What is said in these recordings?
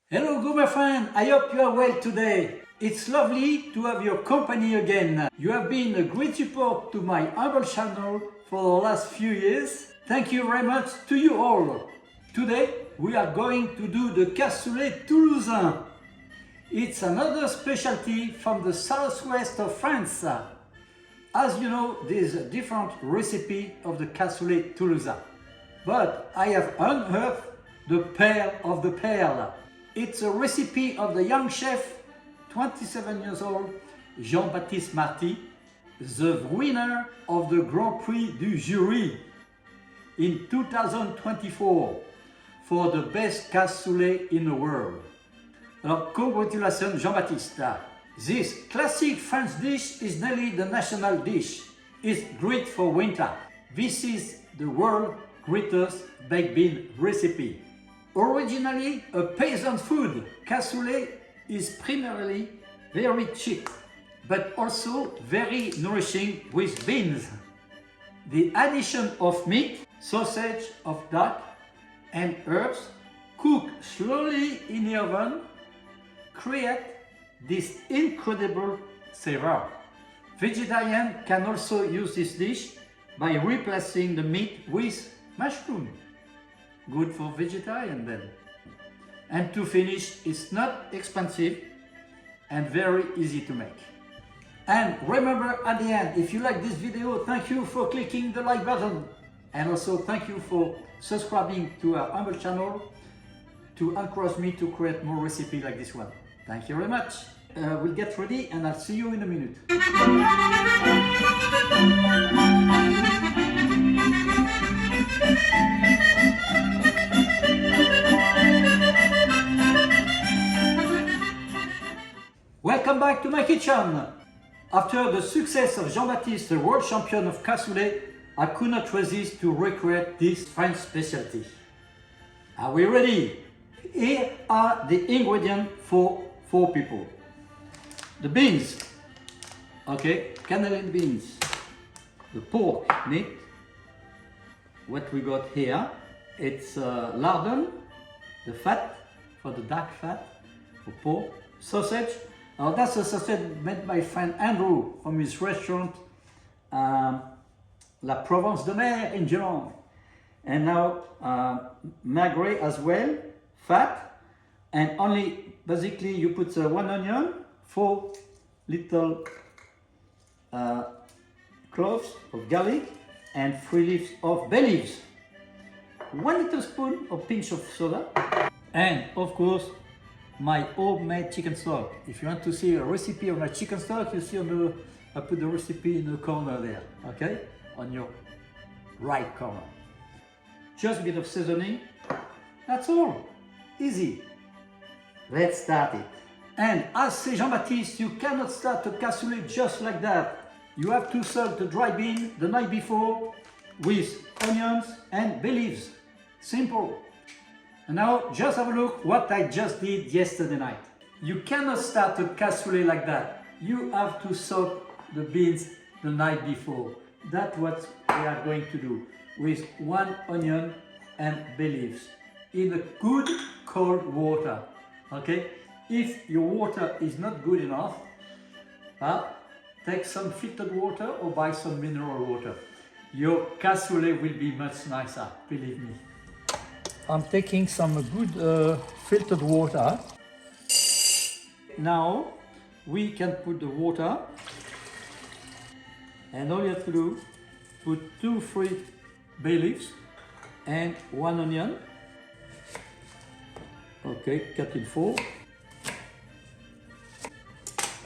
Hello, good my friend, I hope you are well today. It's lovely to have your company again. You have been a great support to my humble channel for the last few years. Thank you very much to you all. Today we are going to do the Cassoulet Toulousain. It's another specialty from the southwest of France. As you know, there is a different recipe of the Cassoulet Toulousain. But I have unearthed the pearl of the pearl. It's a recipe of the young chef, 27 years old, Baptiste Marty, the winner of the Grand Prix du Jury in 2024 for the best cassoulet in the world. Alors, congratulations Jean-Baptiste. This classic French dish is nearly the national dish. It's great for winter. This is the world's greatest baked bean recipe. Originally a peasant food, cassoulet is primarily very cheap, but also very nourishing with beans. The addition of meat, sausage of duck, and herbs cooked slowly in the oven create this incredible savor. Vegetarians can also use this dish by replacing the meat with mushroom. Good for vegetarian then. And to finish, it's not expensive and very easy to make. And remember at the end, if you like this video, thank you for clicking the like button. And also thank you for subscribing to our humble channel to encourage me to create more recipes like this one. Thank you very much. We'll get ready and I'll see you in a minute. Welcome back to my kitchen. After the success of Jean-Baptiste, the world champion of cassoulet, I could not resist to recreate this French specialty. Are we ready? Here are the ingredients for 4 people. The beans, okay, cannellini beans, the pork meat, what we got here, it's lardon, the fat, for the dark fat, for pork, sausage. Now that's a sausage made by friend Andrew from his restaurant La Provence de Mer in Gironde. And now magret as well, fat, and only basically you put 1 onion, 4 little cloves of garlic, and 3 leaves of bay leaves, 1 little spoon or pinch of soda, and of course my homemade chicken stock. If you want to see a recipe of my chicken stock, you see on the, I put the recipe in the corner there, okay? On your right corner. Just a bit of seasoning, that's all. Easy. Let's start it. And as said Jean-Baptiste, you cannot start a cassoulet just like that. You have to salt the dry bean the night before with onions and bay leaves. Simple. And now just have a look what I just did yesterday night. You cannot start a cassoulet like that. You have to soak the beans the night before. That's what we are going to do with 1 onion and bay leaves in a good cold water. Okay? If your water is not good enough, take some filtered water or buy some mineral water. Your cassoulet will be much nicer, believe me. I'm taking some good filtered water. Now we can put the water, and all you have to do, put 2-3 bay leaves and 1 onion. Okay, cut in 4.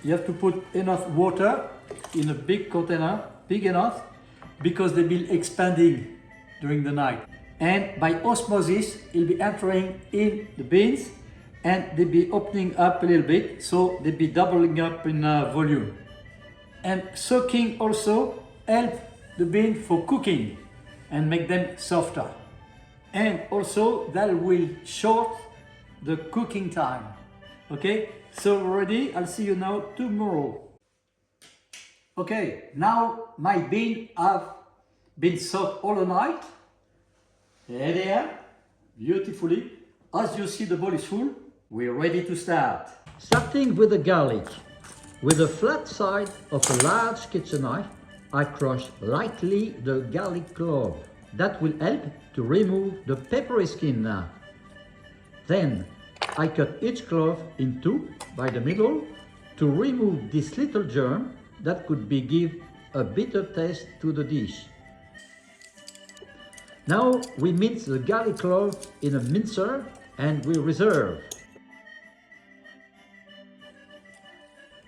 You have to put enough water in a big container, big enough, because they'll be expanding during the night. And by osmosis, it'll be entering in the beans and they'll be opening up a little bit, so they'll be doubling up in volume. And soaking also help the bean for cooking and make them softer. And also that will short the cooking time. Okay, so ready? I'll see you now tomorrow. Okay, now my beans have been soaked all night. There they are, beautifully. As you see, the bowl is full. we're ready to start. Starting with the garlic. With the flat side of a large kitchen knife, I crush lightly the garlic clove. That will help to remove the peppery skin now. Then I cut each clove in two by the middle to remove this little germ that could give a bitter taste to the dish. Now we mince the garlic clove in a mincer and we reserve.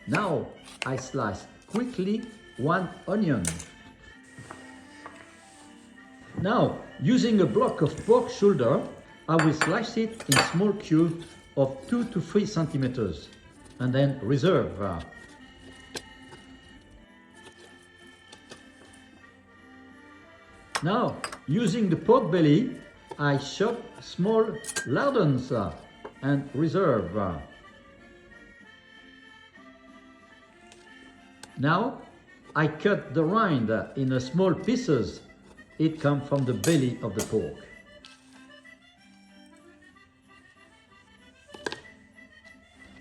Now I slice quickly one onion. Now, using a block of pork shoulder, I will slice it in small cubes of 2 to 3 centimeters and then reserve. Now, using the pork belly, I chop small lardons and reserve. Now, I cut the rind in small pieces. It comes from the belly of the pork.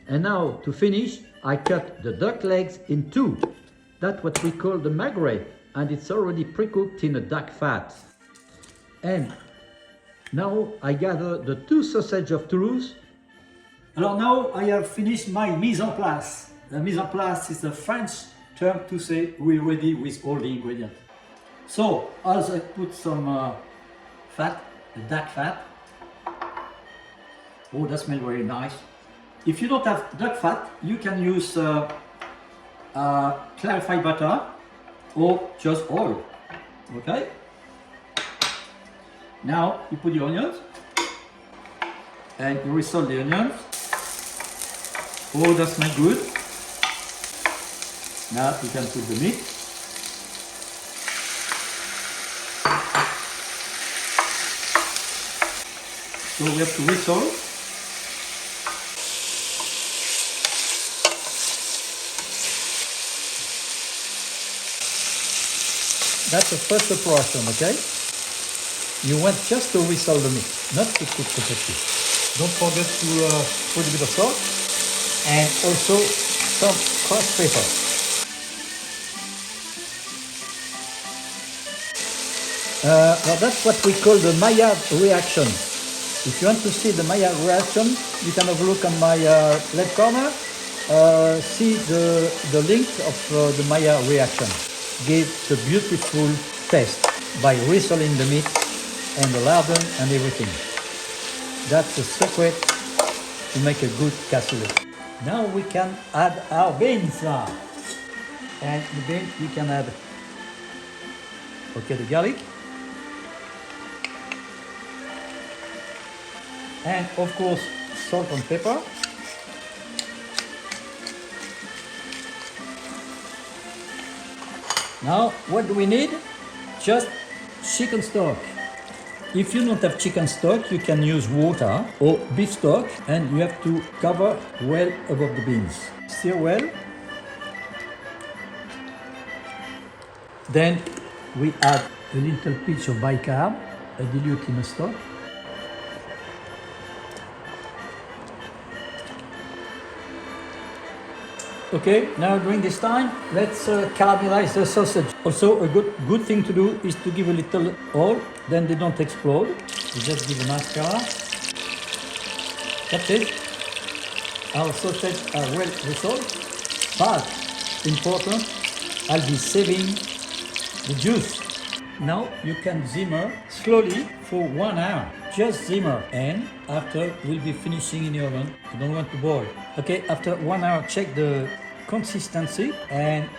And now, to finish, I cut the duck legs in two. That's what we call the magret, and it's already pre-cooked in a duck fat. And now I gather the 2 sausages of Toulouse. Alors now I have finished my mise en place. The mise en place is a French term to say we're ready with all the ingredients. So, as I put some fat, the duck fat. Oh, that smells very nice. If you don't have duck fat, you can use clarified butter or just oil. Okay? Now you put the onions and you resalt the onions. Oh, that smells good. Now you can put the meat. So we have to resalt. That's the first operation, okay? You want just to resalt the meat, not to cook completely. Don't forget to put a bit of salt and also some crushed pepper. Well, that's what we call the Maillard reaction. If you want to see the Maillard reaction, you can have a look on my left corner. See the link of the Maillard reaction. Gives a beautiful taste by resalting the meat and the lardon and everything. That's the secret to make a good cassoulet. Now we can add our beans. And the beans we can add, okay, the garlic. And of course, salt and pepper. Now, what do we need? Just chicken stock. If you don't have chicken stock, you can use water or beef stock, and you have to cover well above the beans. Stir well. Then we add a little pinch of bicarb, a dilute in the stock. Okay, now during this time, let's caramelize the sausage. Also, a good thing to do is to give a little oil, then they don't explode. You just give a nice color. That's it. Our sausage are well resolved, but important, I'll be saving the juice. Now you can simmer slowly for 1 hour. Just simmer, and after we'll be finishing in the oven. You don't want to boil. Okay, after 1 hour, check the consistency and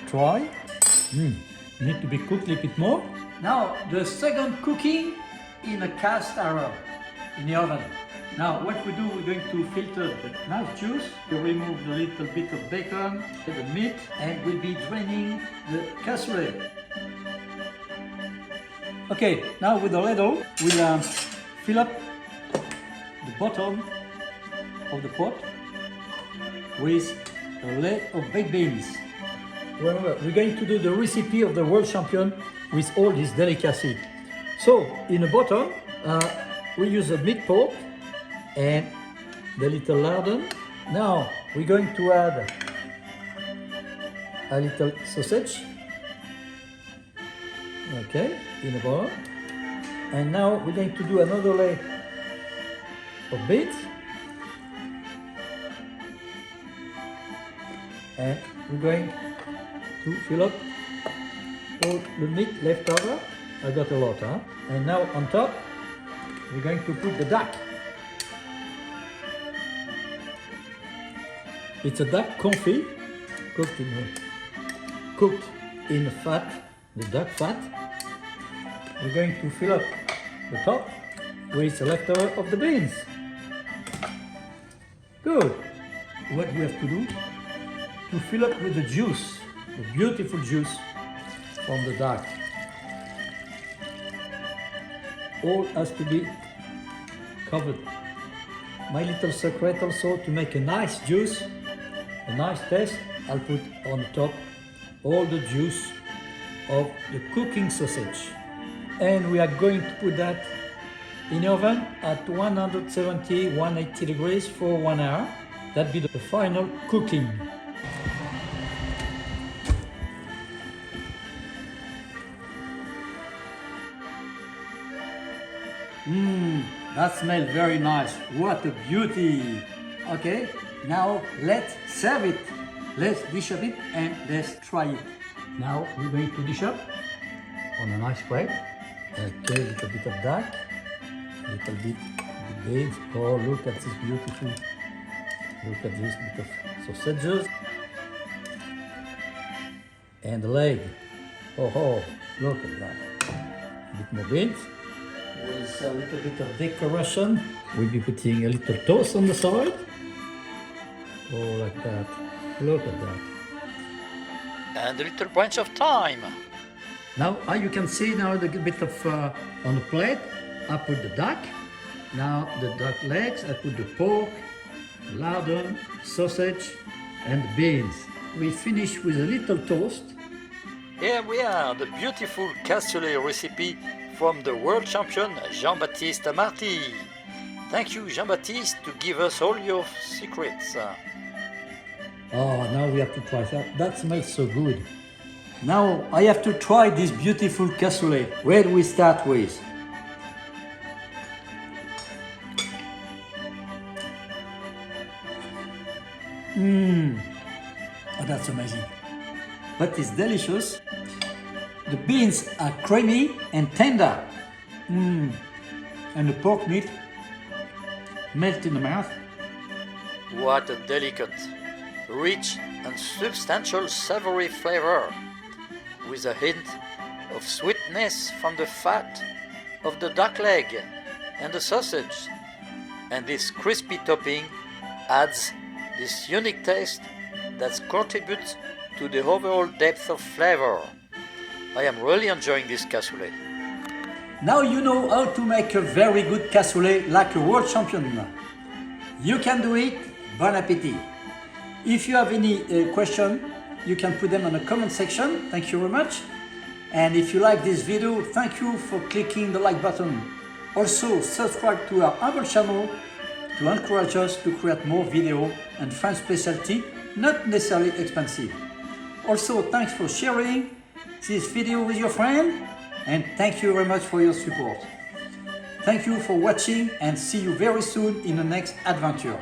try. Need to be cooked a little bit more. Now the second cooking in a cast iron in the oven. Now what we do, we're going to filter the nice juice. We remove the little bit of bacon, the meat, and we'll be draining the cassoulet. Okay, now with the ladle, we'll fill up the bottom of the pot with a layer of baked beans. Remember, we're going to do the recipe of the world champion with all these delicacies. So, in the bottom, we use a meat pork and the little lardon. Now we're going to add a little sausage. Okay, in a bowl. And now we're going to do another layer of beans. And we're going to fill up all the meat left over. I got a lot, huh? And now on top, we're going to put the duck. It's a duck confit, cooked in fat, the duck fat. We're going to fill up the top with the leftover of the beans. Good. What we have to do, to fill up with the juice, the beautiful juice from the duck. All has to be covered. My little secret also, to make a nice juice, a nice taste, I'll put on top all the juice of the cooking sausage. And we are going to put that in the oven at 170-180 degrees for 1 hour. That'll be the final cooking. That smells very nice. What a beauty. Okay, now let's serve it. Let's dish up it and let's try it. Now we're going to dish up on a nice plate. Okay, a little bit of duck, a little bit of the beans. Oh, look at this beautiful. Look at this bit of sausages. And the leg. Oh, look at that. A bit more beans. With a little bit of decoration, we'll be putting a little toast on the side. Oh, like that. Look at that. And a little branch of thyme. Now, you can see now the bit of on the plate. I put the duck. Now the duck legs. I put the pork, lardon, sausage, and the beans. We finish with a little toast. Here we are, the beautiful cassoulet recipe from the world champion Baptiste Marty. Thank you, Baptiste, to give us all your secrets. Oh, now we have to try that. That smells so good. Now I have to try this beautiful cassoulet. Where do we start with? Oh, that's amazing. But it's delicious. The beans are creamy and tender. And the pork meat melts in the mouth. What a delicate, rich and substantial savory flavor, with a hint of sweetness from the fat of the duck leg and the sausage. And this crispy topping adds this unique taste that contributes to the overall depth of flavor. I am really enjoying this cassoulet. Now you know how to make a very good cassoulet like a world champion. You can do it. Bon appétit. If you have any question, you can put them in the comment section. Thank you very much. And if you like this video, thank you for clicking the like button. Also, subscribe to our humble channel to encourage us to create more video and French specialty, not necessarily expensive. Also, thanks for sharing this video with your friend, and thank you very much for your support. Thank you for watching, and see you very soon in the next adventure.